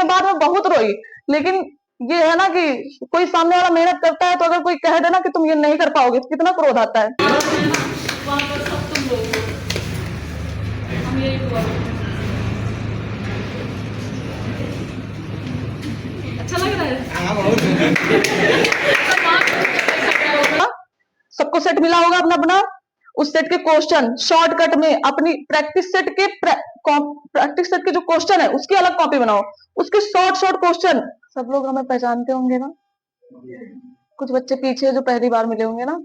बाद मैं बहुत रोई। लेकिन ये है ना कि कोई सामने वाला मेहनत करता है तो अगर कोई कह देना कि तुम ये नहीं कर पाओगे तो कितना क्रोध आता है। वहाँ पर सब तुम लोग हो, हम यही दुआ करते हैं। अच्छा लग रहा है। सबको सेट मिला होगा अपना अपना, उस सेट के क्वेश्चन शॉर्टकट में अपनी प्रैक्टिस सेट के जो क्वेश्चन है उसकी अलग कॉपी बनाओ, उसके शॉर्ट शॉर्ट क्वेश्चन। सब लोग हमें पहचानते होंगे ना, कुछ बच्चे पीछे जो पहली बार मिले होंगे ना,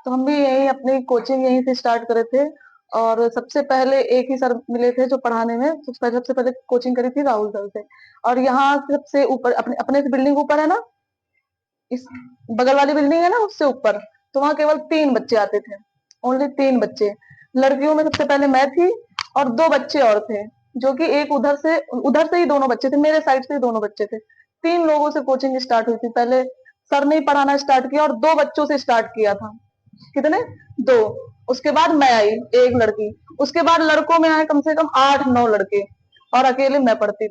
तो हम भी यही अपनी कोचिंग यहीं से स्टार्ट करे थे। और सबसे पहले एक ही सर मिले थे जो पढ़ाने में, सबसे पहले कोचिंग करी थी राहुल सर से। और यहाँ सबसे ऊपर अपने अपने बिल्डिंग ऊपर है ना, इस बगल वाली बिल्डिंग है ना उससे ऊपर, तो वहां केवल 3 बच्चे आते थे, ओनली 3 बच्चे। लड़कियों में सबसे पहले मैं थी और 2 बच्चे और थे, जो कि एक उधर से ही दोनों बच्चे थे, मेरे साइड से ही दोनों बच्चे थे। 3 लोगों से कोचिंग स्टार्ट हुई थी। पहले सर ने ही पढ़ाना स्टार्ट किया और 2 बच्चों से स्टार्ट किया था। कितने? 2। उसके बाद मैं आई, एक लड़की। उसके बाद लड़कों में आए कम से कम 8-9 लड़के, और अकेले मैं पढ़ती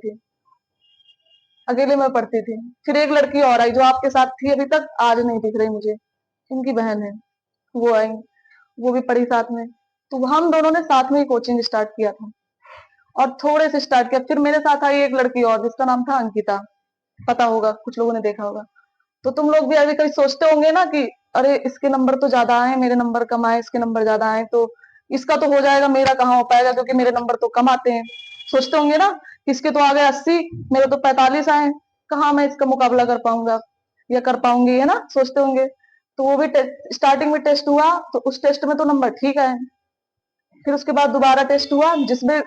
थी। फिर एक लड़की और आई जो आपके साथ थी, अभी तक आज नहीं दिख रही मुझे, उनकी बहन है, वो आई, वो भी पढ़ी साथ में। तो हम दोनों ने साथ में ही कोचिंग स्टार्ट किया था, और थोड़े से स्टार्ट किया। फिर मेरे साथ आई एक लड़की और जिसका नाम था अंकिता, पता होगा, कुछ लोगों ने देखा होगा। तो तुम लोग भी अभी कभी सोचते होंगे ना कि अरे इसके नंबर तो ज्यादा आए, मेरे नंबर कम आए, इसके नंबर ज्यादा आए तो इसका तो हो जाएगा, मेरा कहाँ हो पाएगा क्योंकि मेरे नंबर तो कम आते हैं। सोचते होंगे ना, इसके तो आ गए 80, मेरे तो 45 आए, कहाँ मैं इसका मुकाबला कर पाऊंगा या कर पाऊंगी, है ना, सोचते होंगे। तो वो भी स्टार्टिंग में टेस्ट हुआ तो उस टेस्ट में तो नंबर ठीक आए। फिर उसके बाद दोबारा टेस्ट हुआ जिसमें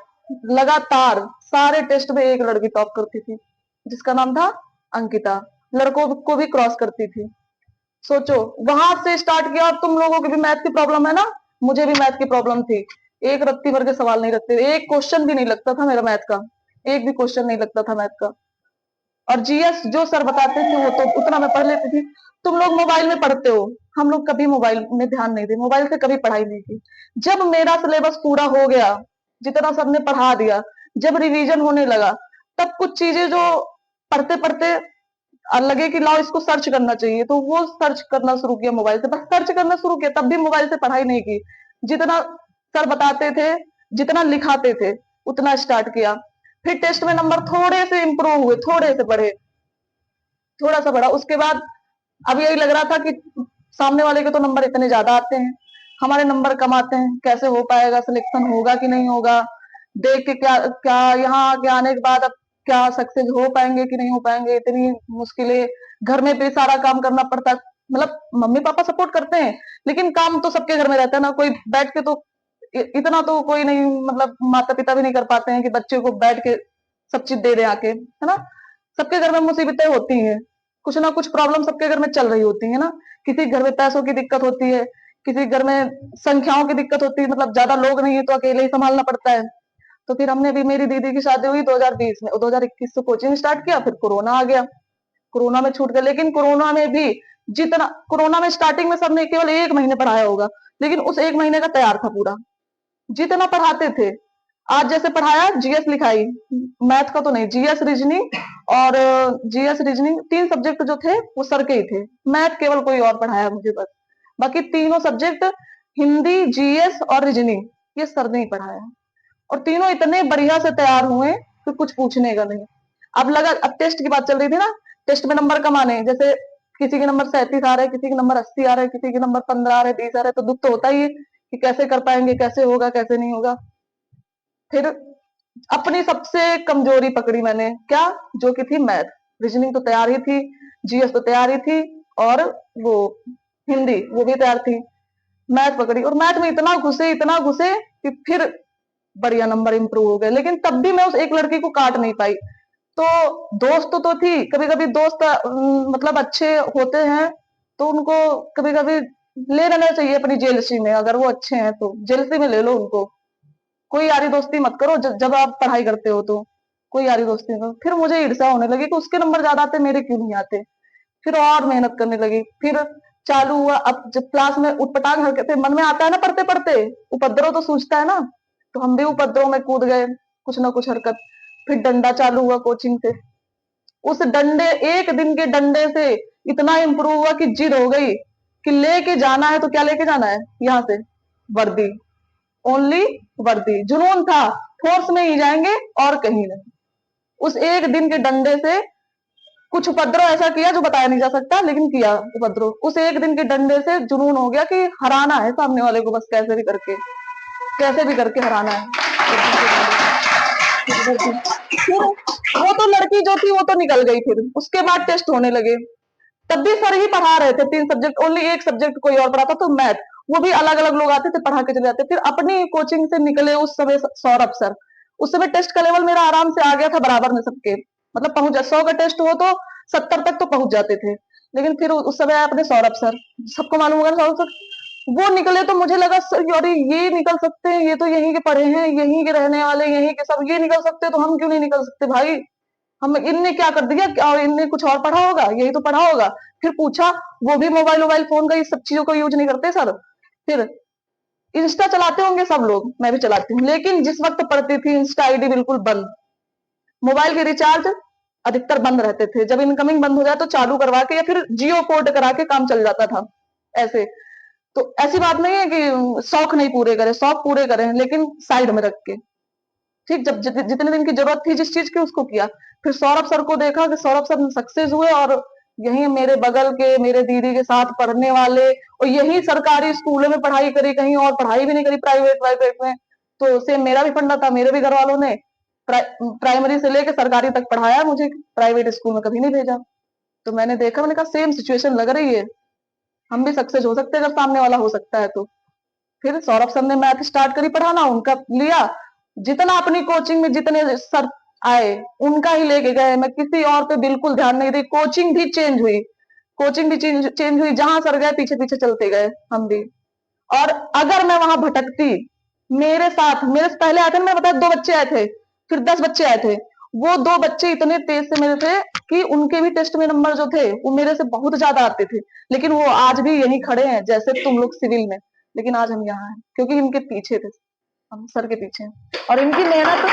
लगातार सारे टेस्ट में एक लड़की टॉप करती थी, जिसका नाम था अंकिता, लड़कों को भी क्रॉस करती थी। सोचो, वहां से स्टार्ट किया। और तुम लोगों की भी मैथ की प्रॉब्लम है ना, मुझे भी मैथ की प्रॉब्लम थी। एक रत्ती भर के सवाल नहीं रखते, एक क्वेश्चन भी नहीं लगता था मेरा मैथ का, एक भी क्वेश्चन नहीं लगता था मैथ का। और जीएस जो सर बताते थे वो तो उतना मैं पढ़ लेती थी। तुम लोग मोबाइल में पढ़ते हो, हम लोग कभी मोबाइल में ध्यान नहीं दी, मोबाइल से कभी पढ़ाई नहीं की। जब मेरा सिलेबस पूरा हो गया, जितना सर ने पढ़ा दिया, जब रिवीजन होने लगा, तब कुछ चीजें जो पढ़ते पढ़ते लगे कि लाओ इसको सर्च करना चाहिए, तो वो सर्च करना शुरू किया मोबाइल से, बस सर्च करना शुरू किया, तब भी मोबाइल से पढ़ाई नहीं की। जितना सर बताते थे, जितना लिखाते थे, उतना स्टार्ट किया। फिर टेस्ट में नंबर थोड़े से इंप्रूव हुए, थोड़े से बढ़े, थोड़ा सा बढ़ा। उसके बाद अब यही लग रहा था कि सामने वाले के तो नंबर इतने ज्यादा आते हैं, हमारे नंबर कम आते हैं, कैसे हो पाएगा, सिलेक्शन होगा कि नहीं होगा। देख के क्या क्या यहाँ आके आने के बाद अब क्या सक्सेस हो पाएंगे कि नहीं हो पाएंगे, इतनी मुश्किलें। घर में भी सारा काम करना पड़ता, मतलब मम्मी पापा सपोर्ट करते हैं, लेकिन काम तो सबके घर में रहता है ना, कोई बैठ के तो इतना तो कोई नहीं, मतलब माता पिता भी नहीं कर पाते हैं कि बच्चे को बैठ के सब चीज दे दे आके, है ना। सबके घर में मुसीबतें होती हैं, कुछ ना कुछ प्रॉब्लम सबके घर में चल रही होती है ना। किसी घर में पैसों की दिक्कत होती है, किसी घर में संख्याओं की दिक्कत होती है, मतलब ज्यादा लोग नहीं है तो अकेले ही संभालना पड़ता है। तो फिर हमने भी, मेरी दीदी की शादी हुई 2020 में, 2021 से कोचिंग स्टार्ट किया, फिर कोरोना आ गया, कोरोना में छूट गया। लेकिन कोरोना में भी जितना, कोरोना में स्टार्टिंग में सबने केवल 1 महीने पढ़ाया होगा, लेकिन उस 1 महीने का तैयार था पूरा, जितना पढ़ाते थे। आज जैसे पढ़ाया, जीएस लिखाई, मैथ का तो नहीं, जीएस रीजनिंग, और जीएस रीजनिंग 3 सब्जेक्ट जो थे वो सर के ही थे, मैथ केवल कोई और पढ़ाया मुझे बस। बाकी तीनों सब्जेक्ट, हिंदी, जीएस और रीजनिंग, ये सर ने ही पढ़ाया। और तीनों इतने बढ़िया से तैयार हुए कि कुछ पूछने का नहीं। अब टेस्ट की बात चल रही थी ना, टेस्ट में नंबर कम आने, जैसे किसी के नंबर 37 आ रहे, किसी के नंबर 80 आ रहे, किसी के नंबर 15 आ रहे, 20 आ रहे, तो दुख तो होता ही है कि कैसे कर पाएंगे, कैसे होगा, कैसे नहीं होगा। फिर अपनी सबसे कमजोरी पकड़ी मैंने, क्या? जो कि थी मैथ। रीजनिंग तो तैयार ही थी, जीएस तो तैयार ही थी, और वो हिंदी वो भी तैयार थी। मैथ पकड़ी और मैथ में इतना घुसे कि फिर बढ़िया नंबर इंप्रूव हो गए। लेकिन तब भी मैं उस एक लड़की को काट नहीं पाई। तो दोस्त तो थी, कभी कभी दोस्त मतलब अच्छे होते हैं तो उनको कभी कभी ले लेना चाहिए अपनी जेलसी में, अगर वो अच्छे हैं तो जेलसी में ले लो उनको। कोई यारी दोस्ती मत करो जब आप पढ़ाई करते हो, तो कोई यारी दोस्ती मत करो। फिर मुझे ईर्ष्या होने लगी कि उसके नंबर ज्यादा आते, मेरे क्यों नहीं आते। फिर और मेहनत करने लगी। फिर चालू हुआ, अब जब क्लास में उठपटांग हरकतें मन में आता है ना, पढ़ते पढ़ते उपद्रव तो सूझता है ना, तो हम भी उपद्रव में कूद गए, कुछ ना कुछ हरकत। फिर डंडा चालू हुआ कोचिंग से। उस डंडे, एक दिन के डंडे से इतना इम्प्रूव हुआ कि जिद हो गई कि लेके जाना है तो क्या लेके जाना है यहाँ से, वर्दी, ओनली वर्दी। जुनून था, फोर्स में ही जाएंगे और कहीं नहीं। उस एक दिन के डंडे से कुछ उपद्रव ऐसा किया जो बताया नहीं जा सकता, लेकिन किया उपद्रव। उस एक दिन के डंडे से जुनून हो गया कि हराना है सामने वाले को, बस कैसे भी करके, कैसे भी करके हराना है। फिर वो तो लड़की जो थी वो तो निकल गई। फिर उसके बाद टेस्ट होने लगे, तब भी सर ही पढ़ा रहे थे 3 सब्जेक्ट, ओनली एक सब्जेक्ट कोई और पढ़ाता तो मैथ। वो भी अलग अलग लोग आते थे पढ़ा के चले जाते। फिर अपनी कोचिंग से निकले उस समय सौरभ सर। उस समय टेस्ट का लेवल मेरा आराम से आ गया था बराबर में सबके, मतलब पहुंच जा, 100 का टेस्ट हो तो 70 तक तो पहुंच जाते थे। लेकिन फिर उस समय आए अपने सौरभ सर, सबको मालूम होगा सौरभ सर। वो निकले तो मुझे लगा सर अरे ये निकल सकते हैं, ये तो यहीं के पढ़े हैं, यहीं के रहने वाले, यहीं के सब, ये निकल सकते हैं तो हम क्यों नहीं निकल सकते भाई। हम, इनने क्या कर दिया, क्या इनने कुछ और पढ़ा होगा, यही तो पढ़ा होगा। फिर पूछा, वो भी मोबाइल मोबाइल फोन का, इस सब चीजों को यूज नहीं करते सर। फिर इंस्टा चलाते होंगे सब लोग, मैं भी चलाती हूँ, लेकिन जिस वक्त पढ़ती थी इंस्टा आईडी बिल्कुल बंद। मोबाइल के रिचार्ज अधिकतर बंद रहते थे, जब इनकमिंग बंद हो जाए तो चालू करवा के या फिर जियो कोड करा के काम चल जाता था ऐसे। तो ऐसी बात नहीं है कि शौक नहीं पूरे करे, शौक पूरे करें, लेकिन साइड में रख के। ठीक, जब जितने दिन की जरूरत थी जिस चीज की उसको किया। फिर सौरभ सर को देखा कि सौरभ सर सक्सेस हुए, और यही मेरे बगल के मेरे दीदी के साथ पढ़ने वाले, और यही सरकारी स्कूलों में पढ़ाई करी, कहीं और पढ़ाई भी नहीं करी प्राइवेट प्राइवेट में। तो सेम मेरा भी फंडा था, मेरे भी घर वालों ने प्राइमरी से लेकर सरकारी तक पढ़ाया, मुझे प्राइवेट स्कूल में कभी नहीं भेजा। तो मैंने देखा, मैंने कहा सेम सिचुएशन लग रही है, हम भी सक्सेस हो सकते हैं अगर सामने वाला हो सकता है तो। फिर सौरभ सर ने मैथ स्टार्ट करी पढ़ाना, उनका लिया। जितना अपनी कोचिंग में जितने सर आए उनका ही लेके गए, मैं किसी और पे बिल्कुल ध्यान नहीं दी। कोचिंग भी चेंज हुई, कोचिंग भी चेंज हुई, जहां सर गए पीछे पीछे चलते गए हम भी। और अगर मैं वहां भटकती, मेरे से पहले आए थे, मैं बताया 2 बच्चे आए थे, फिर 10 बच्चे आए थे। वो 2 बच्चे इतने तेज से मेरे थे कि उनके भी टेस्ट में नंबर जो थे वो मेरे से बहुत ज्यादा आते थे, लेकिन वो आज भी यहीं खड़े हैं जैसे तुम लोग सिविल में। लेकिन आज हम यहाँ हैं क्योंकि इनके पीछे थे, हम सर के पीछे हैं। और इनकी मेहनत,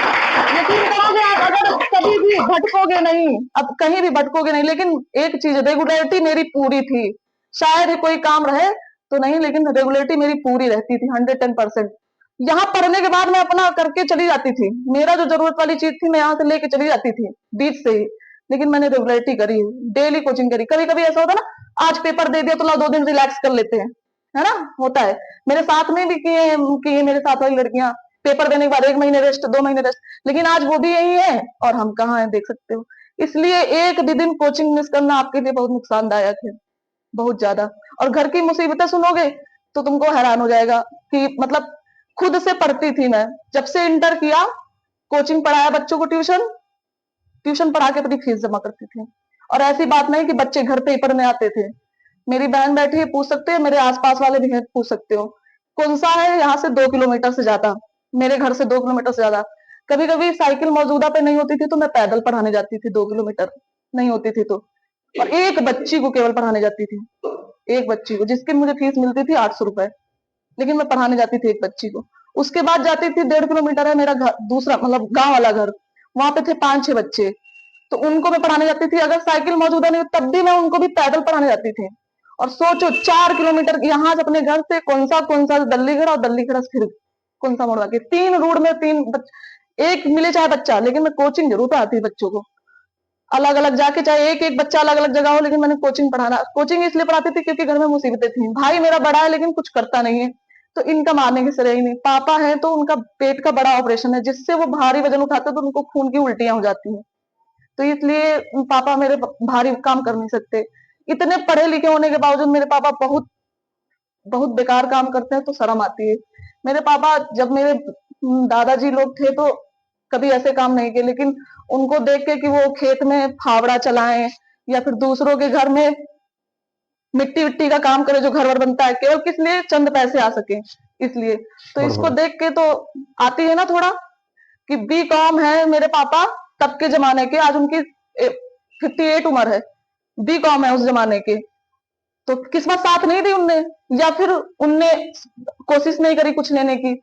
यकीन करोगे आप, अगर कभी भी भटकोगे नहीं, अब कहीं भी भटकोगे नहीं, लेकिन एक चीज, रेगुलरिटी मेरी पूरी थी। शायद ही कोई काम रहे तो नहीं, लेकिन रेगुलरिटी मेरी पूरी रहती थी 110%। यहाँ पढ़ने के बाद मैं अपना करके चली जाती थी, मेरा जो जरूरत वाली चीज थी मैं यहाँ से लेके चली जाती थी बीच से ही। लेकिन मैंने रेगुलरिटी करी, डेली कोचिंग करी। कभी कभी ऐसा होता ना, आज पेपर दे दिया तो ला 2 दिन रिलैक्स कर लेते हैं, है ना, होता है। मेरे साथ में भी किए मेरे साथ वाली लड़कियां, पेपर देने के बाद 1 महीने रेस्ट, 2 महीने रेस्ट। लेकिन आज वो भी यही है और हम कहाँ हैं, देख सकते हो। इसलिए एक भी दिन कोचिंग मिस करना आपके लिए बहुत नुकसानदायक है, बहुत ज्यादा। और घर की मुसीबतें सुनोगे तो तुमको हैरान हो जाएगा कि मतलब खुद से पढ़ती थी मैं, जब से इंटर किया कोचिंग पढ़ाया बच्चों को, ट्यूशन ट्यूशन पढ़ा के अपनी फीस जमा करती थी। और ऐसी बात नहीं कि बच्चे घर पे ही पढ़ने आते थे। मेरी बहन बैठी है, पूछ सकते हैं, मेरे आसपास वाले भी हैं, पूछ सकते हो। कौन सा है यहाँ से 2 किलोमीटर से ज्यादा, मेरे घर से 2 किलोमीटर से ज्यादा। कभी कभी साइकिल मौजूदा पे नहीं होती थी तो मैं पैदल पढ़ाने जाती थी, 2 किलोमीटर नहीं होती थी तो। और एक बच्ची को केवल पढ़ाने जाती थी, एक बच्ची को, जिसकी मुझे फीस मिलती थी 800 रुपए, लेकिन मैं पढ़ाने जाती थी एक बच्ची को। उसके बाद जाती थी, 1.5 किलोमीटर है मेरा घर दूसरा, मतलब गांव वाला घर, वहां पे थे 5-6 बच्चे, तो उनको मैं पढ़ाने जाती थी। अगर साइकिल मौजूदा नहीं तब भी मैं उनको भी पैदल पढ़ाने जाती थी। और सोचो 4 किलोमीटर यहाँ से अपने घर से कौन सा दल्लीगढ़, और दल्लीगढ़ से फिर कौन सा मोड़ के 3 रूट में एक मिले चाहे बच्चा, लेकिन मैं कोचिंग जरूर पढ़ाती बच्चों को, अलग अलग जाके, चाहे एक एक बच्चा अलग अलग जगह हो, लेकिन मैंने कोचिंग इसलिए पढ़ाती थी क्योंकि घर में मुसीबतें थी। भाई मेरा बड़ा है लेकिन कुछ करता नहीं है, तो इनका मारने की सर ही नहीं। पापा है तो उनका पेट का बड़ा ऑपरेशन है, जिससे वो भारी वजन उठाते तो उनको खून की उल्टियां हो जाती हैं, तो इसलिए पापा मेरे भारी काम कर नहीं सकते। इतने पढ़े लिखे होने के बावजूद मेरे पापा बहुत बहुत बेकार काम करते हैं, तो शर्म आती है। मेरे पापा, जब मेरे दादाजी लोग थे तो कभी ऐसे काम नहीं किए, लेकिन उनको देख के कि वो खेत में फावड़ा चलाएं या फिर दूसरों के घर में मिट्टी विट्टी का काम करे, जो घर वर बनता है केवल किस लिए, चंद पैसे आ सके इसलिए। तो इसको देख के तो आती है ना थोड़ा, कि बी कॉम है मेरे पापा तब के जमाने के, आज उनकी 58 उम्र है, बी कॉम है उस जमाने के। तो किस्मत साथ नहीं दी उनने, या फिर उनने कोशिश नहीं करी कुछ लेने की।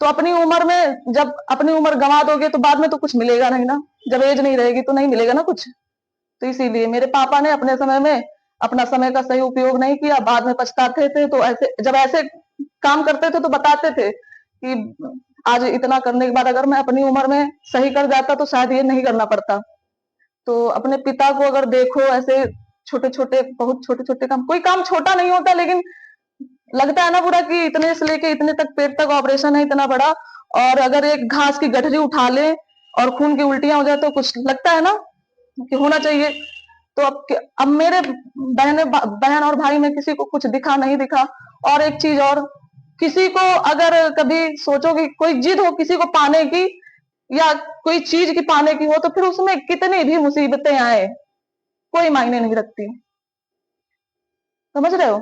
तो अपनी उम्र में जब अपनी उम्र गंवा दोगे तो बाद में तो कुछ मिलेगा नहीं ना, जब एज नहीं रहेगी तो नहीं मिलेगा ना कुछ। तो इसीलिए मेरे पापा ने अपने समय में अपना समय का सही उपयोग नहीं किया, बाद में पछताते थे। तो ऐसे जब ऐसे काम करते थे तो बताते थे कि आज इतना करने के बाद अगर मैं अपनी उम्र में सही कर जाता तो शायद ये नहीं करना पड़ता। तो अपने पिता को अगर देखो ऐसे छोटे छोटे, बहुत छोटे छोटे काम, कोई काम छोटा नहीं होता, लेकिन लगता है ना बुरा कि इतने से लेके इतने तक पेट तक ऑपरेशन है इतना बड़ा, और अगर एक घास की गठरी उठा ले और खून की उल्टियां हो जाए तो कुछ लगता है ना कि होना चाहिए। तो अब मेरे बहन और भाई में किसी को कुछ दिखा नहीं दिखा। और एक चीज और, किसी को अगर कभी सोचो कि कोई जिद हो किसी को पाने की या कोई चीज की पाने की हो, तो फिर उसमें कितनी भी मुसीबतें आए कोई मायने नहीं रखती। समझ रहे हो?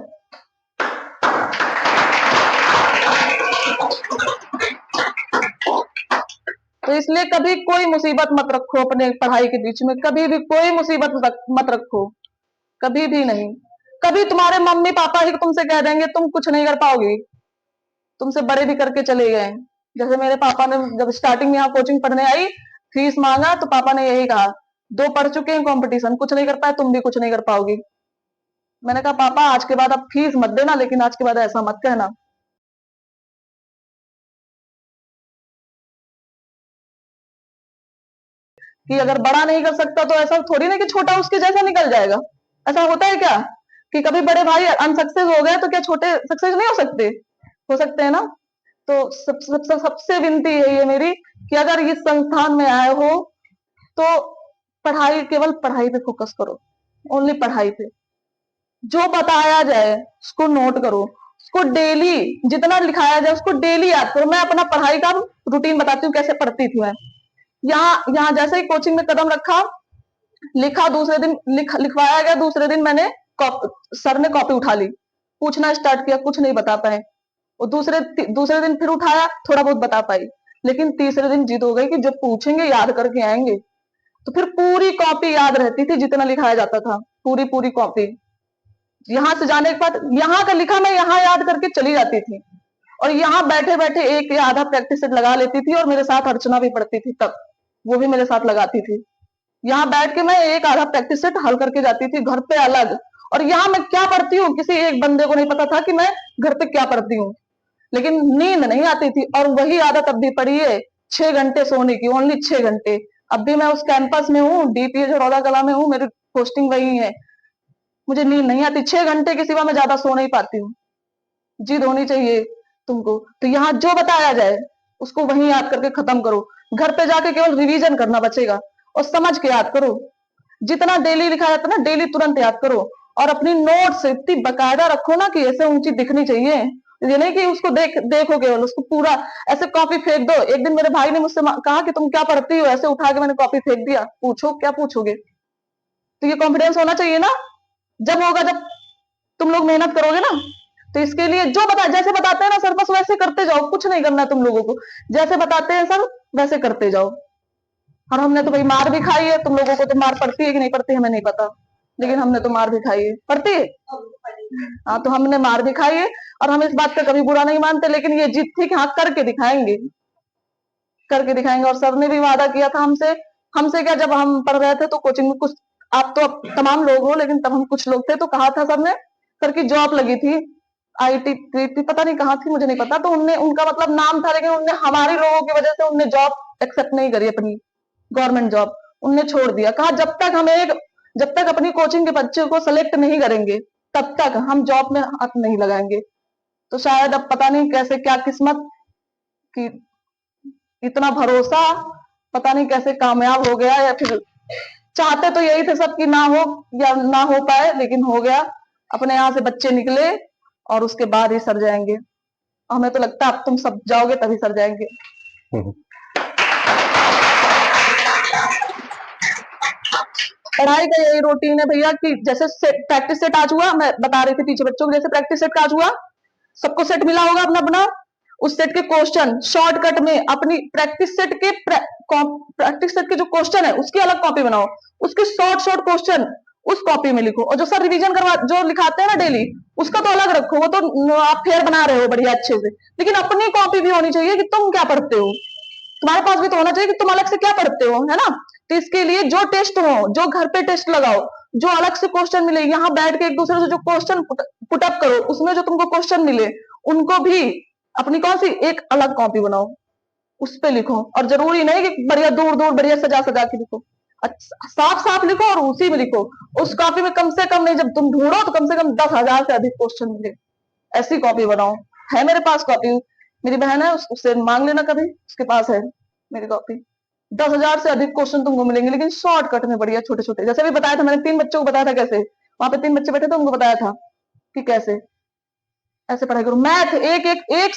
तो इसलिए कभी कोई मुसीबत मत रखो अपने पढ़ाई के बीच में, कभी भी कोई मुसीबत मत रखो, कभी भी नहीं। कभी तुम्हारे मम्मी पापा ही तुमसे कह देंगे तुम कुछ नहीं कर पाओगी, तुमसे बड़े भी करके चले गए। जैसे मेरे पापा ने जब स्टार्टिंग में यहाँ कोचिंग पढ़ने आई, फीस मांगा तो पापा ने यही कहा, 2 पढ़ चुके हैं, कंपटीशन कुछ नहीं कर पाए, तुम भी कुछ नहीं कर पाओगी। मैंने कहा पापा आज के बाद अब फीस मत देना, लेकिन आज के बाद ऐसा मत कहना। कि अगर बड़ा नहीं कर सकता तो ऐसा थोड़ी ना कि छोटा उसके जैसा निकल जाएगा। ऐसा होता है क्या कि कभी बड़े भाई अनसक्सेस हो गए तो क्या छोटे सक्सेस नहीं हो सकते? हो सकते हैं ना। तो सबसे विनती है ये मेरी कि अगर इस संस्थान में आए हो तो पढ़ाई, केवल पढ़ाई पे फोकस करो, ओनली पढ़ाई पे। जो बताया जाए उसको नोट करो, उसको डेली जितना लिखाया जाए उसको डेली याद करो। मैं अपना पढ़ाई का रूटीन बताती हूँ कैसे पढ़ती थी मैं। यहाँ यहाँ जैसे ही कोचिंग में कदम रखा, लिखा, दूसरे दिन लिखवाया गया, दूसरे दिन मैंने सर ने कॉपी उठा ली, पूछना स्टार्ट किया, कुछ नहीं बता पाए। और दूसरे दिन फिर उठाया, थोड़ा बहुत बता पाई। लेकिन तीसरे दिन जिद हो गई कि जब पूछेंगे याद करके आएंगे। तो फिर पूरी कॉपी याद रहती थी, जितना लिखाया जाता था पूरी पूरी कॉपी। यहाँ से जाने के बाद यहाँ का लिखा मैं यहाँ याद करके चली जाती थी, और यहाँ बैठे बैठे एक या आधा प्रैक्टिस सेट लगा लेती थी। और मेरे साथ अर्चना भी पढ़ती थी तब, वो भी मेरे साथ लगाती थी। यहाँ बैठ के मैं एक आधा प्रैक्टिस सेट हल करके जाती थी घर पे अलग। और यहाँ मैं क्या पढ़ती हूँ किसी एक बंदे को नहीं पता था कि मैं घर पे क्या पढ़ती हूँ। लेकिन नींद नहीं आती थी, और वही आदत अब भी पड़ी है, 6 घंटे सोने की, ओनली 6 घंटे। अब भी मैं उस कैंपस में हूँ, डीपीए झरौदा कला में हूँ, मेरी पोस्टिंग वही है। मुझे नींद नहीं आती, 6 घंटे के सिवा मैं ज्यादा सो नहीं पाती हूँ। जिद होनी चाहिए तुमको। तो यहाँ जो बताया जाए उसको वहीं याद करके खत्म करो। घर पे जाके केवल रिवीजन करना बचेगा, और समझ के याद करो। जितना डेली लिखा जाता है ना, डेली तुरंत याद करो। और अपनी नोट्स इतनी बकायदा रखो ना कि ऐसे ऊंची दिखनी चाहिए। ये नहीं कि उसको देखो केवल, उसको पूरा ऐसे कॉपी फेंक दो। एक दिन मेरे भाई ने मुझसे कहा कि तुम क्या पढ़ती हो, ऐसे उठा के मैंने कॉपी फेंक दिया। पूछो क्या पूछोगे? तो ये कॉन्फिडेंस होना चाहिए ना। जब होगा जब तुम लोग मेहनत करोगे ना। तो इसके लिए जैसे बताते हैं ना सर, बस वैसे करते जाओ, कुछ नहीं करना है तुम लोगों को। जैसे बताते हैं सर वैसे करते जाओ। और हमने तो भाई मार भी खाई है। तुम लोगों को तो मार पड़ती है कि नहीं पड़ती हमें नहीं पता, लेकिन हमने तो मार भी खाई है। पड़ती है? हाँ, तो हमने मार भी खाई है। और हम इस बात का कभी बुरा नहीं मानते, लेकिन ये जिद थी कि हाँ करके दिखाएंगे, करके दिखाएंगे। और सर ने भी वादा किया था हमसे। हमसे क्या, जब हम पढ़ रहे थे तो कोचिंग में कुछ, आप तो अब तमाम लोग हो, लेकिन तब हम कुछ लोग थे, तो कहा था सर ने, सर की जॉब लगी थी आईटी पता नहीं कहाँ थी, मुझे नहीं पता। तो उनने, उनका मतलब नाम था, लेकिन उनने हमारी लोगों की वजह से उनने जॉब एक्सेप्ट नहीं करी, अपनी गवर्नमेंट जॉब उनने छोड़ दिया। कहा जब तक अपनी कोचिंग के बच्चे को सेलेक्ट नहीं करेंगे तब तक हम जॉब में हाथ नहीं लगाएंगे। तो शायद अब पता नहीं कैसे, क्या किस्मत कि इतना भरोसा पता नहीं कैसे कामयाब हो गया, या फिर चाहते तो यही थे सब कि ना हो या ना हो पाए, लेकिन हो गया। अपने यहाँ से बच्चे निकले और उसके बाद ही सर जाएंगे। हमें तो लगता है अब तुम सब जाओगे तभी सर जाएंगे। पढ़ाई का यही रूटीन है भैया कि जैसे प्रैक्टिस सेट आज हुआ, मैं बता रही थी पीछे बच्चों को, जैसे प्रैक्टिस सेट का आज हुआ, सबको सेट मिला होगा अपना अपना। उस सेट के क्वेश्चन शॉर्टकट में अपनी प्रैक्टिस सेट के जो क्वेश्चन है उसकी अलग कॉपी बनाओ, उसके शॉर्ट शॉर्ट क्वेश्चन उस कॉपी में लिखो। और जो सर रिवीजन करवा जो लिखाते हैं ना डेली, उसका तो अलग रखो, वो तो आप फेयर बना रहे हो बढ़िया अच्छे से, लेकिन अपनी कॉपी भी होनी चाहिए कि तुम क्या पढ़ते हो, तुम्हारे पास भी तो होना चाहिए कि तुम अलग से क्या पढ़ते हो, है ना। तो इसके लिए जो टेस्ट हो, जो घर पे टेस्ट लगाओ, जो अलग से क्वेश्चन मिले, यहाँ बैठ के एक दूसरे से जो क्वेश्चन पुटअप करो, उसमें जो तुमको क्वेश्चन मिले उनको भी अपनी कौन सी एक अलग कॉपी बनाओ, उस पे लिखो। और जरूरी नहीं कि बढ़िया दूर दूर बढ़िया सजा सजा के लिखो, साफ साफ लिखो और उसी में लिखो। उस कॉपी में कम से कम नहीं, जब तुम ढूंढो तो कम से कम 10,000 से अधिक क्वेश्चन मिले, ऐसी कॉपी बनाओ। है मेरे पास कॉपी, मेरी बहन है, उससे मांग लेना कभी, उसके पास है मेरी कॉपी। 10,000 से अधिक क्वेश्चन तुमको मिलेंगे, लेकिन शॉर्टकट में बढ़िया छोटे छोटे। जैसे भी बताया था मैंने, 3 बच्चों को बताया था कैसे, वहां पे 3 बच्चे बैठे थे, उनको बताया था कि कैसे ऐसे पढ़ाई करो। मैथ एक एक एक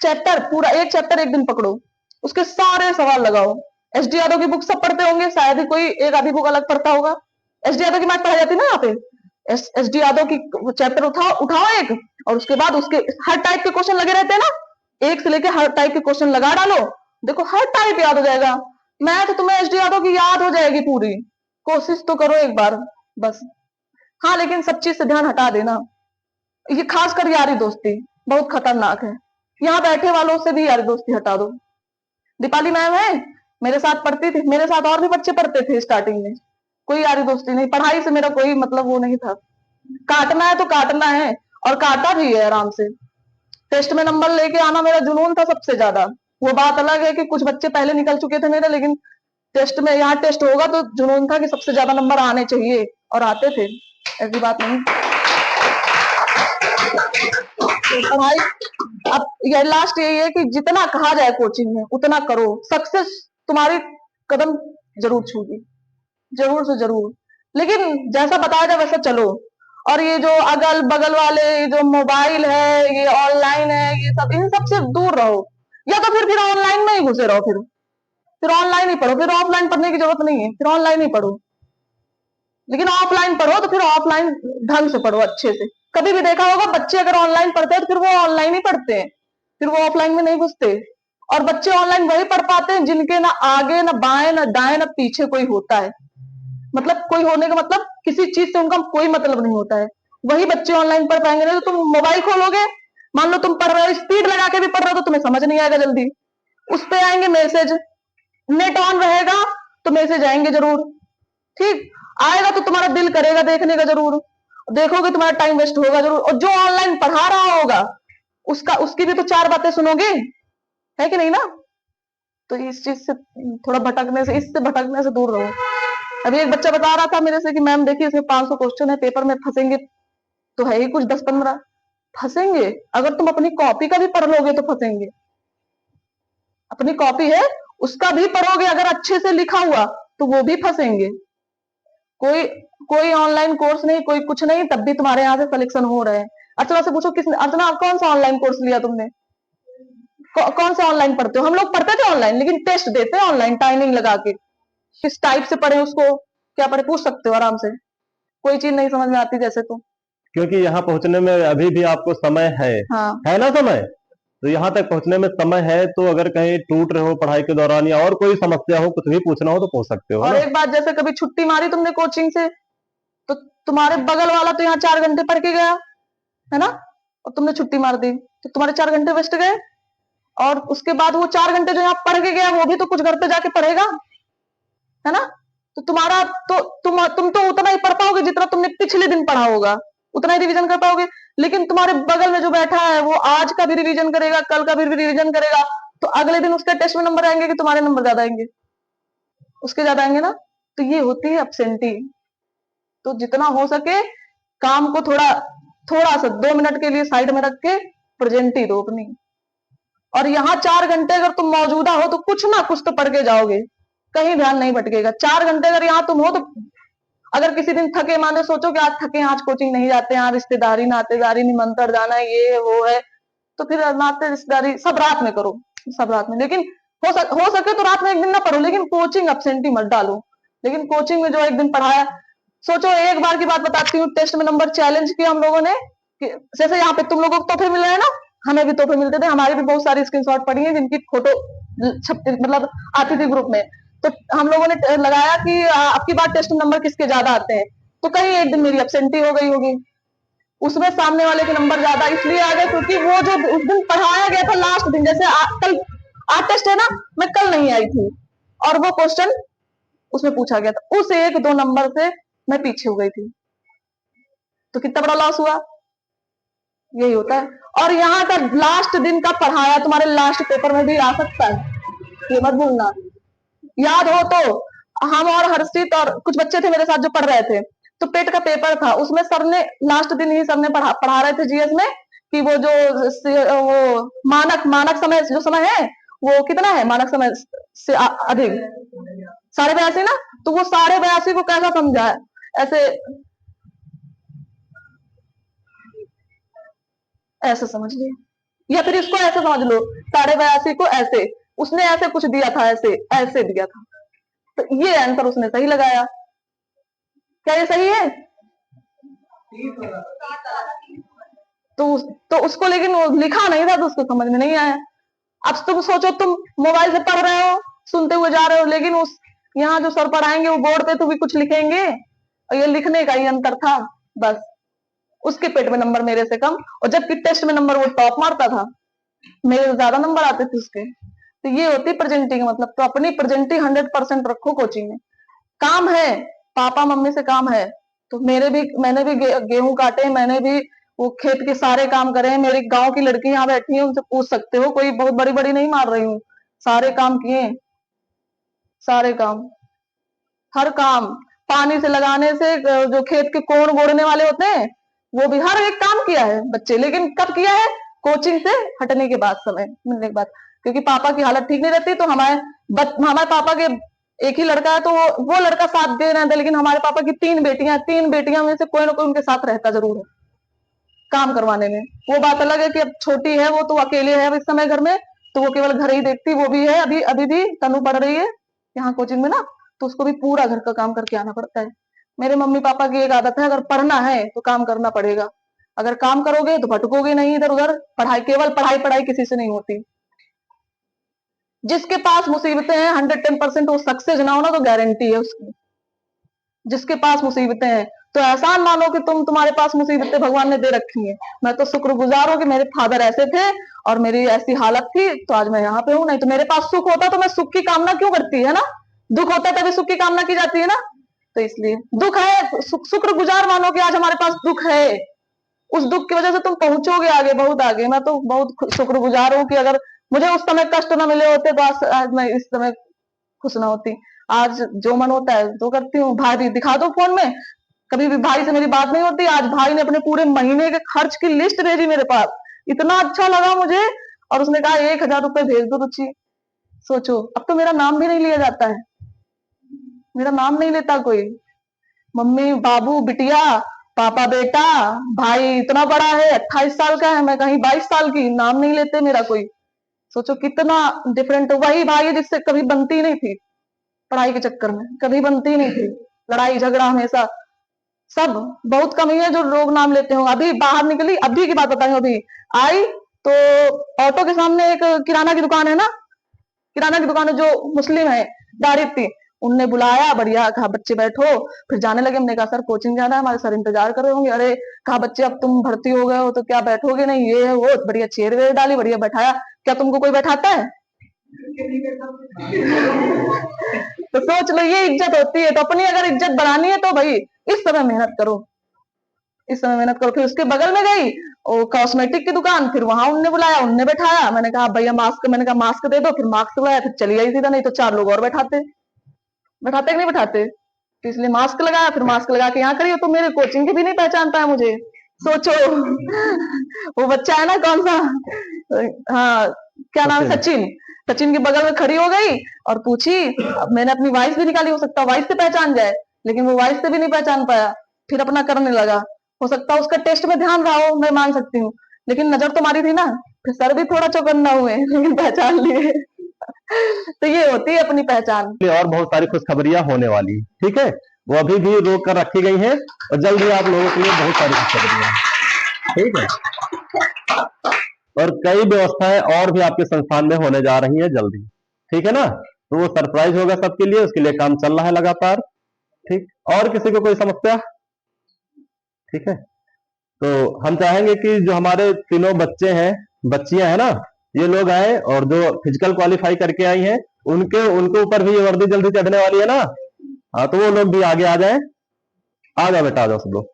चैप्टर, पूरा एक चैप्टर एक दिन पकड़ो, उसके सारे सवाल लगाओ। एस डी यादव की बुक सब पढ़ते होंगे, शायद ही कोई एक आधी बुक अलग पढ़ता होगा। एस डी यादव की मैथ पढ़ाई जाती है ना यहाँ पे, एस डी यादव की चैप्टर उठाओ उठाओ एक, और उसके बाद उसके हर टाइप के क्वेश्चन लगे रहते हैं ना, एक से लेके हर टाइप के क्वेश्चन लगा डालो, देखो हर टाइप याद हो जाएगा। मैथ तुम्हें एस डी यादव की याद हो जाएगी पूरी, कोशिश तो करो एक बार बस। हाँ, लेकिन सब चीज से ध्यान हटा देना, ये खासकर यारी दोस्ती बहुत खतरनाक है, यहाँ बैठे वालों से भी यारी दोस्ती हटा दो। दीपाली मैम है, मेरे साथ पढ़ती थी, मेरे साथ और भी बच्चे पढ़ते थे स्टार्टिंग में, कोई यारी दोस्ती नहीं, पढ़ाई से मेरा कोई मतलब वो नहीं था। काटना है तो काटना है, और काटा भी है आराम से। टेस्ट में नंबर लेके आना मेरा जुनून था सबसे ज्यादा। वो बात अलग है कि कुछ बच्चे पहले निकल चुके थे मेरे, लेकिन टेस्ट में, यहाँ टेस्ट होगा तो जुनून था कि सबसे ज्यादा नंबर आने चाहिए, और आते थे, ऐसी बात नहीं। तो पढ़ाई, अब ये लास्ट यही है कि जितना कहा जाए कोचिंग में उतना करो, सक्सेस तुम्हारी कदम जरूर छूगी, जरूर से जरूर। लेकिन जैसा बताया जाए वैसा चलो। और ये जो अगल बगल वाले जो मोबाइल है, ये ऑनलाइन है, ये सब, इन सब से दूर रहो, या तो फिर ऑनलाइन में ही घुसे रहो, फिर ऑनलाइन ही पढ़ो, फिर ऑफलाइन पढ़ने की जरूरत नहीं है, फिर ऑनलाइन ही पढ़ो। लेकिन ऑफलाइन पढ़ो तो फिर ऑफलाइन ढंग से पढ़ो, अच्छे से। कभी भी देखा होगा बच्चे अगर ऑनलाइन पढ़ते हैं तो फिर वो ऑनलाइन ही पढ़ते हैं, फिर वो ऑफलाइन में नहीं घुसते। और बच्चे ऑनलाइन वही पढ़ पाते हैं जिनके ना आगे ना बाएं ना दाएं ना पीछे कोई होता है, मतलब कोई होने का मतलब किसी चीज से उनका कोई मतलब नहीं होता है, वही बच्चे ऑनलाइन पढ़ पाएंगे। नहीं तो तुम मोबाइल खोलोगे, मान लो तुम पढ़ रहे हो, स्पीड लगा के भी पढ़ रहे हो तो तुम्हें समझ नहीं आएगा जल्दी, उस पे आएंगे मैसेज, नेट ऑन रहेगा तो मैसेज आएंगे जरूर, ठीक आएगा तो तुम्हारा दिल करेगा देखने का जरूर, देखोगे तुम्हारा टाइम वेस्ट होगा जरूर। और जो ऑनलाइन पढ़ा रहा होगा उसका, उसकी भी तो 4 बातें सुनोगे, है कि नहीं ना। तो इस चीज से थोड़ा भटकने से, इससे भटकने से दूर रहो। अभी एक बच्चा बता रहा था मेरे से कि मैम देखिए इसमें 500 क्वेश्चन है, पेपर में फंसेंगे तो है ही कुछ 10-15, फंसेंगे अगर तुम अपनी कॉपी का भी पढ़ लोगे तो फंसेंगे। अपनी कॉपी है उसका भी पढ़ोगे अगर अच्छे से लिखा हुआ तो वो भी फंसेंगे। कोई कोई ऑनलाइन कोर्स नहीं, कोई कुछ नहीं, तब भी तुम्हारे यहाँ से सिलेक्शन हो रहे हैं। अर्चना से पूछो, किसने, अर्चना कौन सा ऑनलाइन कोर्स लिया तुमने, कौन सा ऑनलाइन पढ़ते हो। हम लोग पढ़ते थे ऑनलाइन, लेकिन टेस्ट देते हैं ऑनलाइन टाइमिंग लगा के, किस टाइप से पढ़े उसको क्या पढ़े, पूछ सकते हो आराम से, कोई चीज नहीं समझ में आती जैसे तो। क्योंकि यहाँ पहुंचने में अभी भी आपको समय हाँ है ना समय, तो यहाँ तक पहुंचने में समय है, तो अगर कहीं टूट रहे हो पढ़ाई के दौरान या और कोई समस्या हो, कुछ भी पूछना हो तो पूछ सकते हो और ना। एक बात, जैसे कभी छुट्टी मारी तुमने कोचिंग से तो तुम्हारे बगल वाला तो यहाँ 4 घंटे पढ़ के गया, है ना, और तुमने छुट्टी मार दी तो तुम्हारे 4 घंटे वेस्ट गए। और उसके बाद वो 4 घंटे जो यहाँ पढ़ के गया वो भी तो कुछ घर पे जाके पढ़ेगा, है ना। तो तुम्हारा तो तुम तो उतना ही पढ़ पाओगे जितना तुमने पिछले दिन पढ़ा होगा, उतना ही रिवीजन कर पाओगे। लेकिन तुम्हारे बगल में जो बैठा है वो आज का भी रिवीजन करेगा, कल का भी रिवीजन करेगा, तो अगले दिन उसके टेस्ट में नंबर आएंगे कि तुम्हारे नंबर ज्यादा आएंगे, उसके ज्यादा आएंगे ना। तो ये होती है एब्सेंटी। तो जितना हो सके काम को थोड़ा थोड़ा सा 2 मिनट के लिए साइड में रख के प्रेजेंट ही दो अपनी। और यहाँ 4 घंटे अगर तुम मौजूदा हो तो कुछ ना कुछ तो पढ़ के जाओगे, कहीं ध्यान नहीं भटकेगा। 4 घंटे अगर यहाँ तुम हो तो, अगर किसी दिन थके माने, सोचो कि आज थके, आज कोचिंग नहीं जाते, यहाँ रिश्तेदारी नातेदारी निमंत्रण जाना है, ये है वो है, तो फिर नाते रिश्तेदारी सब रात में करो, सब रात में। लेकिन हो सके तो रात में एक दिन ना पढ़ो, लेकिन कोचिंग एब्सेंटी मत डालो। लेकिन कोचिंग में जो एक दिन पढ़ाया, सोचो एक बार की बात बताती हूँ, टेस्ट में नंबर चैलेंज किया हम लोगों ने, जैसे यहाँ पे तुम लोगों को तोहफे मिल रहे हैं ना, हमें भी तोहफे मिलते थे, हमारी भी बहुत सारी स्क्रीनशॉट पड़ी है जिनकी फोटो मतलब आती थी ग्रुप में। तो हम लोगों ने लगाया कि आपकी बार टेस्ट नंबर किसके ज्यादा आते हैं, तो कहीं एक दिन मेरी एब्सेंटी हो गई होगी, उसमें सामने वाले के नंबर ज्यादा इसलिए आ गए क्योंकि वो जो उस दिन पढ़ाया गया था लास्ट दिन, जैसे कल आज टेस्ट है ना, मैं कल नहीं आई थी और वो क्वेश्चन उसमें पूछा गया था, उस 1-2 नंबर से मैं पीछे हो गई थी, तो कितना बड़ा लॉस हुआ। यही होता है। और यहाँ का लास्ट दिन का पढ़ाया तुम्हारे लास्ट पेपर में भी आ सकता है, ये मत भूलना। याद हो तो हम और हर्षित और कुछ बच्चे थे मेरे साथ जो पढ़ रहे थे, तो पेट का पेपर था, उसमें सर ने लास्ट दिन ही सर ने पढ़ा रहे थे जीएस में कि वो जो वो मानक समय जो समय है वो कितना है मानक समय से अधिक 82.5 ना, तो वो 82.5 को कैसा समझा है, ऐसे ऐसे समझ लो, या फिर इसको ऐसे समझ लो 82.5 को ऐसे, उसने ऐसे कुछ दिया था, ऐसे ऐसे दिया था, तो ये आंसर उसने सही लगाया। क्या ये सही है? तो उसको लेकिन वो लिखा नहीं था तो उसको समझ में नहीं आया। अब तुम सोचो, तुम मोबाइल से पढ़ रहे हो, सुनते हुए जा रहे हो, लेकिन उस यहाँ जो सर पढ़ाएंगे वो बोर्ड पे तो भी कुछ लिखेंगे, और ये लिखने का ही अंतर था बस। उसके पेट में नंबर मेरे से कम, और जबकि टेस्ट में नंबर वो टॉप मारता था, मेरे से ज्यादा नंबर आते थे उसके। तो ये होती प्रेजेंटिंग मतलब, तो अपनी प्रेजेंटिंग 100% रखो कोचिंग में। काम है, पापा मम्मी से काम है, तो मैंने भी गेहूं काटे, मैंने भी वो खेत के सारे काम करे। मेरी गांव की लड़की यहाँ बैठी है, उनसे पूछ सकते हो, कोई बहुत बड़ी बड़ी नहीं मार रही हूँ, सारे काम किए, सारे काम, हर काम, पानी से लगाने से जो खेत के कोण गोड़ने वाले होते हैं वो भी हर एक काम किया है बच्चे, लेकिन कब किया है? कोचिंग से हटने के बाद, समय मिलने के बाद, क्योंकि पापा की हालत ठीक नहीं रहती, तो हमारे पापा के एक ही लड़का है, तो वो लड़का साथ दे रहे थे, लेकिन हमारे पापा की 3 बेटियां, 3 बेटियां में से कोई ना कोई उनके साथ रहता जरूर है काम करवाने में। वो बात अलग है कि अब छोटी है वो, तो अकेले है अब इस समय घर में, तो वो केवल घर ही देखती, वो भी है अभी अभी भी तनु पढ़ रही है यहाँ कोचिंग में ना, तो उसको भी पूरा घर का काम करके आना पड़ता है। मेरे मम्मी पापा की एक आदत है, अगर पढ़ना है तो काम करना पड़ेगा, अगर काम करोगे तो भटकोगे नहीं इधर उधर, पढ़ाई केवल पढ़ाई पढ़ाई किसी से नहीं होती। जिसके पास मुसीबतें हैं 110% वो सक्सेस ना होना तो गारंटी है उसकी। जिसके पास मुसीबतें हैं, तो एहसान मानो कि तुम्हारे पास मुसीबतें भगवान ने दे रखी हैं। मैं तो शुक्रगुजार हूँ कि मेरे फादर ऐसे थे और मेरी ऐसी हालत थी, तो आज मैं यहाँ पे हूँ। नहीं तो मेरे पास सुख होता तो मैं सुख की कामना क्यों करती है ना, दुख होता तभी सुख की कामना की जाती है ना। तो इसलिए दुख है, शुक्रगुजार मानो कि आज हमारे पास दुख है, उस दुख की वजह से तुम पहुंचोगे आगे, बहुत आगे। मैं तो बहुत शुक्रगुजार हूँ कि अगर मुझे उस समय कष्ट न मिले होते तो आज मैं इस समय खुश ना होती। आज जो मन होता है तो करती हूँ। भाई भी दिखा दो फोन में, कभी भी भाई से मेरी बात नहीं होती, आज भाई ने अपने पूरे महीने के खर्च की लिस्ट भेजी मेरे पास, इतना अच्छा लगा मुझे, और उसने कहा 1000 रुपए भेज दो रुचि। सोचो, अब तो मेरा नाम भी नहीं लिया जाता है, मेरा नाम नहीं लेता कोई, मम्मी बाबू बिटिया, पापा बेटा, भाई इतना बड़ा है 28 साल का है, मैं कहीं 22 साल की, नाम नहीं लेते मेरा कोई। सोचो कितना डिफरेंट। वही भाई है जिससे कभी बनती नहीं थी, पढ़ाई के चक्कर में कभी बनती नहीं थी, लड़ाई झगड़ा हमेशा, सब बहुत कम ही है जो लोग नाम लेते हो। अभी बाहर निकली, अभी की बात बताई, अभी आई तो ऑटो के सामने एक किराना की दुकान है ना, किराना की दुकान है जो मुस्लिम है, दारिद थी, उनने बुलाया, बढ़िया कहा बच्चे बैठो, फिर जाने लगे। हमने कहा सर कोचिंग जाना है, हमारे सर इंतजार कर रहे होंगे। अरे कहा बच्चे अब तुम भर्ती हो गए हो तो क्या बैठोगे नहीं, ये है वो, बढ़िया चेयर वेयर डाली, बढ़िया बैठाया। क्या तुमको कोई बैठाता है? तो सोच लो, ये इज्जत होती है। तो अपनी अगर इज्जत बढ़ानी है तो भाई इस समय मेहनत करो, इस समय मेहनत करो। फिर उसके बगल में गई और कॉस्मेटिक की दुकान, फिर वहां उनने बुलाया, उनने बैठाया। मैंने कहा भैया मास्क, मैंने कहा मास्क दे दो, फिर मास्क लगाया, फिर चली आई सीधा, नहीं तो 4 लोग और बैठाते, बैठाते कि नहीं बैठाते। तो इसलिए मास्क लगाया, फिर मास्क लगा के यहाँ खड़ी हो, तो मेरे कोचिंग के भी नहीं पहचानता है मुझे। सोचो वो बच्चा है ना कौन सा, हाँ क्या नाम है, सचिन, सचिन के बगल में खड़ी हो गई और पूछी। अब मैंने अपनी वॉइस भी निकाली, हो सकता वॉइस से पहचान जाए, लेकिन वो वॉइस से भी नहीं पहचान पाया, फिर अपना करने लगा। हो सकता है उसका टेस्ट में ध्यान रहा हो, मैं मान सकती हूँ, लेकिन नजर तो मारी थी ना। फिर सर भी थोड़ा चौकन्ना हुए लेकिन पहचान लिए। तो ये होती है अपनी पहचान। और बहुत सारी खुशखबरियां होने वाली है, ठीक है, वो अभी भी रोक कर रखी गई है और जल्द ही आप लोगों के लिए बहुत सारी खुशखबरियां, ठीक है, और कई व्यवस्थाएं और भी आपके संस्थान में होने जा रही है जल्दी, ठीक है ना। तो वो सरप्राइज होगा सबके लिए, उसके लिए काम चल रहा है लगातार, ठीक। और किसी को कोई समस्या? ठीक है। तो हम चाहेंगे कि जो हमारे तीनों बच्चे हैं, बच्चियां हैं ना, ये लोग आए, और जो फिजिकल क्वालिफाई करके आई हैं उनके उनके ऊपर भी ये वर्दी जल्दी चढ़ने वाली है ना। हाँ, तो वो लोग भी आगे आ जाए। आ जाओ बेटा, आ जाओ सब लोग।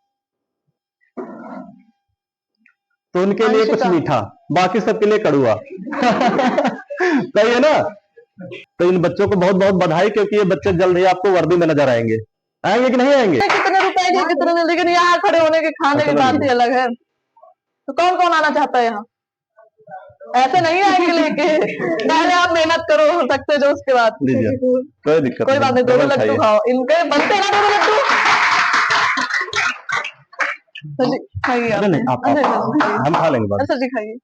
तो उनके लिए कुछ अंशिका। मीठा, बाकी सबके लिए कड़ुआ। सही है ना। तो इन बच्चों को बहुत बहुत बधाई, क्योंकि ये बच्चे जल्द ही आपको वर्दी में नजर आएंगे। आएंगे कि नहीं आएंगे? कितने रुपए के कितने में, लेकिन यहाँ खड़े होने के खाने की चलो बात ही लीजिए। अलग है। तो कौन कौन आना चाहता है यहाँ? ऐसे नहीं आएंगे लेके, पहले आप मेहनत करो हो सकते जो, उसके बाद लीजिए, कोई दिक्कत कोई बात नहीं, दोनों डबल लड्डू खाइए। खाओ, इनके बनते ना दोनों लड्डू। सर जी खाइए आप। अरे नहीं, आप अरे सर जी खाइए। हम खा लेंगे बाद में। सर जी खाइए।